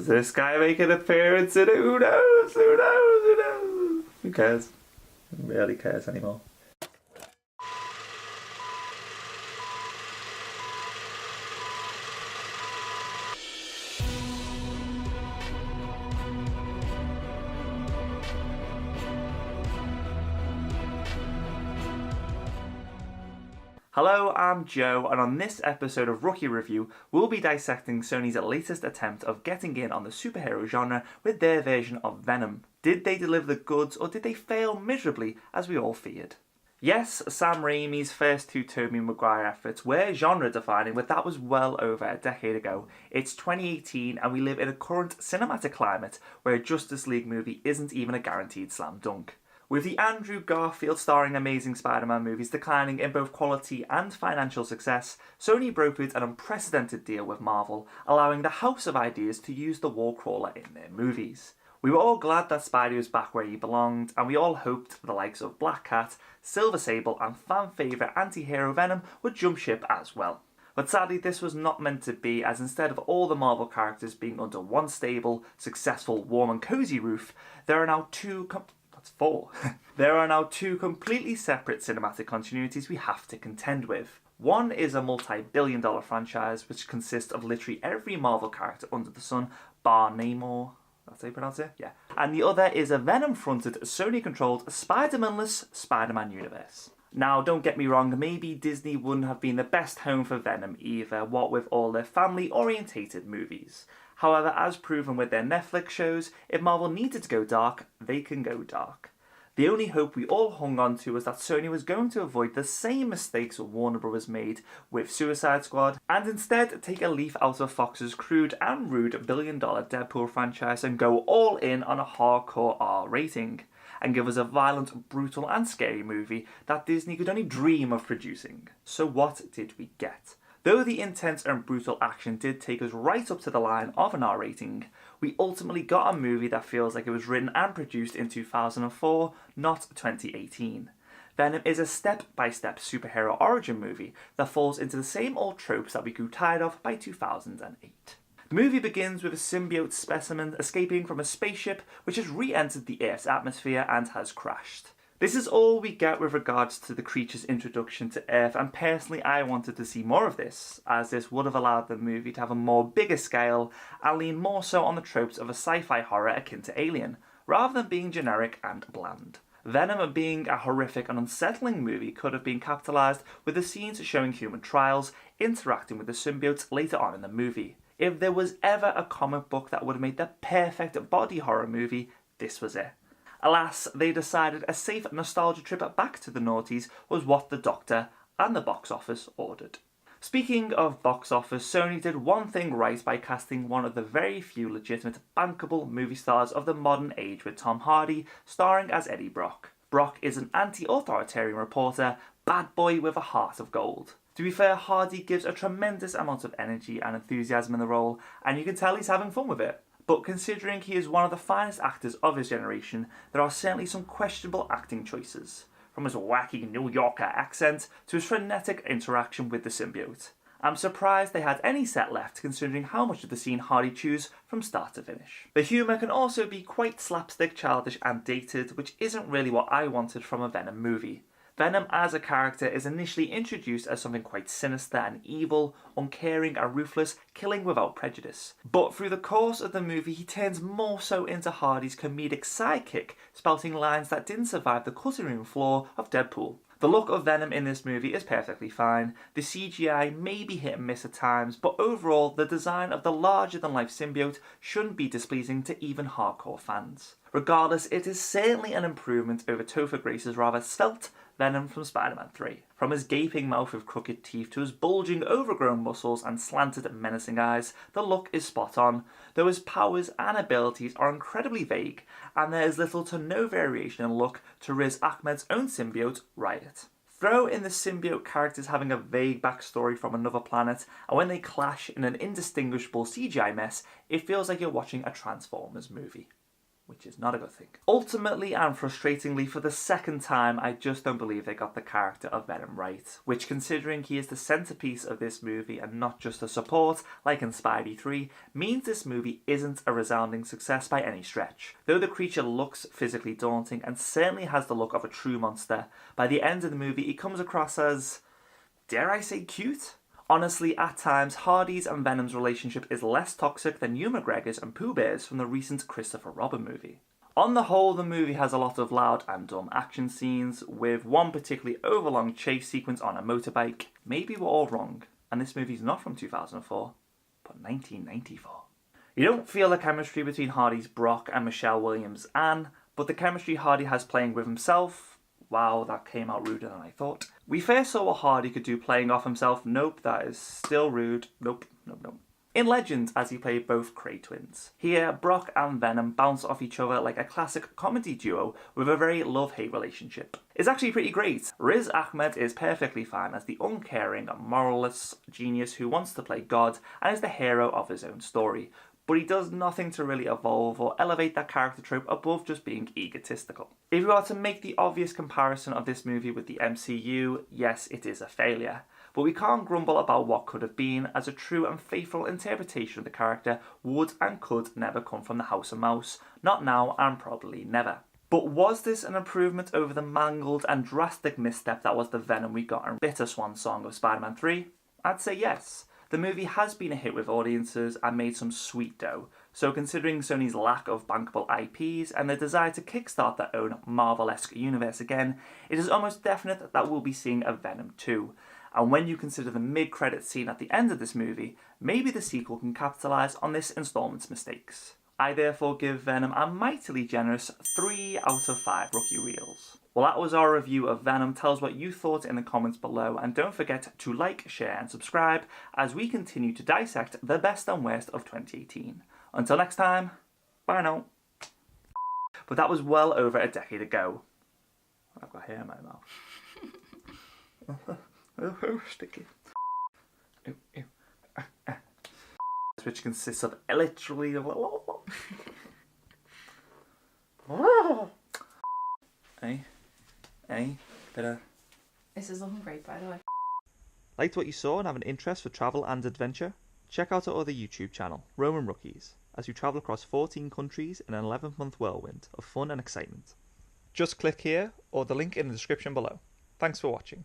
Does this guy make an appearance in it? Who knows? Who knows? Who knows? Who cares? Who really cares anymore? Hello, I'm Joe, and on this episode of Rookie Review, we'll be dissecting Sony's latest attempt of getting in on the superhero genre with their version of Venom. Did they deliver the goods, or did they fail miserably, as we all feared? Yes, Sam Raimi's first two Tobey Maguire efforts were genre-defining, but that was well over a decade ago. It's 2018, and we live in a current cinematic climate where a Justice League movie isn't even a guaranteed slam dunk. With the Andrew Garfield starring Amazing Spider-Man movies declining in both quality and financial success, Sony brokered an unprecedented deal with Marvel, allowing the House of Ideas to use the Wallcrawler in their movies. We were all glad that Spidey was back where he belonged, and we all hoped the likes of Black Cat, Silver Sable and fan favourite anti-hero Venom would jump ship as well. But sadly this was not meant to be, as instead of all the Marvel characters being under one stable, successful, warm and cosy roof, there are now There are now two completely separate cinematic continuities we have to contend with. One is a multi-billion-dollar franchise which consists of literally every Marvel character under the sun, bar Namor. That's how you pronounce it? Yeah. And the other is a Venom-fronted, Sony-controlled, Spider-Man-less Spider-Man universe. Now, don't get me wrong, maybe Disney wouldn't have been the best home for Venom either, what with all their family-orientated movies. However, as proven with their Netflix shows, if Marvel needed to go dark, they can go dark. The only hope we all hung on to was that Sony was going to avoid the same mistakes Warner Bros. Made with Suicide Squad, and instead take a leaf out of Fox's crude and rude billion-dollar Deadpool franchise and go all in on a hardcore R rating, and give us a violent, brutal and scary movie that Disney could only dream of producing. So what did we get? Though the intense and brutal action did take us right up to the line of an R rating, we ultimately got a movie that feels like it was written and produced in 2004, not 2018. Venom is a step-by-step superhero origin movie that falls into the same old tropes that we grew tired of by 2008. The movie begins with a symbiote specimen escaping from a spaceship which has re-entered the Earth's atmosphere and has crashed. This is all we get with regards to the creature's introduction to Earth, and personally I wanted to see more of this, as this would have allowed the movie to have a more bigger scale and lean more so on the tropes of a sci-fi horror akin to Alien, rather than being generic and bland. Venom being a horrific and unsettling movie could have been capitalised with the scenes showing human trials interacting with the symbiotes later on in the movie. If there was ever a comic book that would have made the perfect body horror movie, this was it. Alas, they decided a safe nostalgia trip back to the noughties was what the Doctor and the box office ordered. Speaking of box office, Sony did one thing right by casting one of the very few legitimate bankable movie stars of the modern age with Tom Hardy starring as Eddie Brock. Brock is an anti-authoritarian reporter, bad boy with a heart of gold. To be fair, Hardy gives a tremendous amount of energy and enthusiasm in the role, and you can tell he's having fun with it. But considering he is one of the finest actors of his generation, there are certainly some questionable acting choices, from his wacky New Yorker accent to his frenetic interaction with the symbiote. I'm surprised they had any set left considering how much of the scene Hardy chews from start to finish. The humour can also be quite slapstick, childish and dated, which isn't really what I wanted from a Venom movie. Venom as a character is initially introduced as something quite sinister and evil, uncaring and ruthless, killing without prejudice. But through the course of the movie he turns more so into Hardy's comedic sidekick, spouting lines that didn't survive the cutting room floor of Deadpool. The look of Venom in this movie is perfectly fine, the CGI may be hit and miss at times, but overall the design of the larger-than-life symbiote shouldn't be displeasing to even hardcore fans. Regardless, it is certainly an improvement over Topher Grace's rather svelte Venom from Spider-Man 3. From his gaping mouth with crooked teeth to his bulging overgrown muscles and slanted menacing eyes, the look is spot on, though his powers and abilities are incredibly vague, and there is little to no variation in look to Riz Ahmed's own symbiote, Riot. Throw in the symbiote characters having a vague backstory from another planet, and when they clash in an indistinguishable CGI mess, it feels like you're watching a Transformers movie. which is not a good thing. Ultimately and frustratingly, for the second time, I just don't believe they got the character of Venom right, which, considering he is the centrepiece of this movie and not just a support, like in Spidey 3, means this movie isn't a resounding success by any stretch. Though the creature looks physically daunting and certainly has the look of a true monster, by the end of the movie he comes across as, dare I say, cute? Honestly, at times, Hardy's and Venom's relationship is less toxic than Ewan McGregor's and Pooh Bear's from the recent Christopher Robin movie. On the whole, the movie has a lot of loud and dumb action scenes, with one particularly overlong chase sequence on a motorbike. Maybe we're all wrong, and this movie's not from 2004, but 1994. You don't feel the chemistry between Hardy's Brock and Michelle Williams' Anne, but the chemistry Hardy has playing with himself, wow, that came out ruder than I thought. We first saw what Hardy could do playing off himself. Nope, that is still rude. Nope. In Legends, as he played both Cray twins. Here, Brock and Venom bounce off each other like a classic comedy duo with a very love-hate relationship. It's actually pretty great. Riz Ahmed is perfectly fine as the uncaring, moralless genius who wants to play God and is the hero of his own story, but he does nothing to really evolve or elevate that character trope above just being egotistical. If we are to make the obvious comparison of this movie with the MCU, yes, it is a failure. But we can't grumble about what could have been, as a true and faithful interpretation of the character would and could never come from the House of Mouse, not now and probably never. But was this an improvement over the mangled and drastic misstep that was the Venom we got in bitter swan song of Spider-Man 3? I'd say yes. The movie has been a hit with audiences and made some sweet dough, so considering Sony's lack of bankable IPs and their desire to kickstart their own Marvel-esque universe again, it is almost definite that we'll be seeing a Venom 2. And when you consider the mid-credits scene at the end of this movie, maybe the sequel can capitalise on this installment's mistakes. I therefore give Venom a mightily generous 3 out of 5 rookie reels. Well, that was our review of Venom. Tell us what you thought in the comments below, and don't forget to like, share and subscribe as we continue to dissect the best and worst of 2018. Until next time, bye now. But that was well over a decade ago. I've got hair in my mouth. Oh, sticky. Which consists of literally... Better. This is looking great, by the way. Liked what you saw and have an interest for travel and adventure? Check out our other YouTube channel, Roman Rookies, as we travel across 14 countries in an 11-month whirlwind of fun and excitement. Just click here or the link in the description below. Thanks for watching.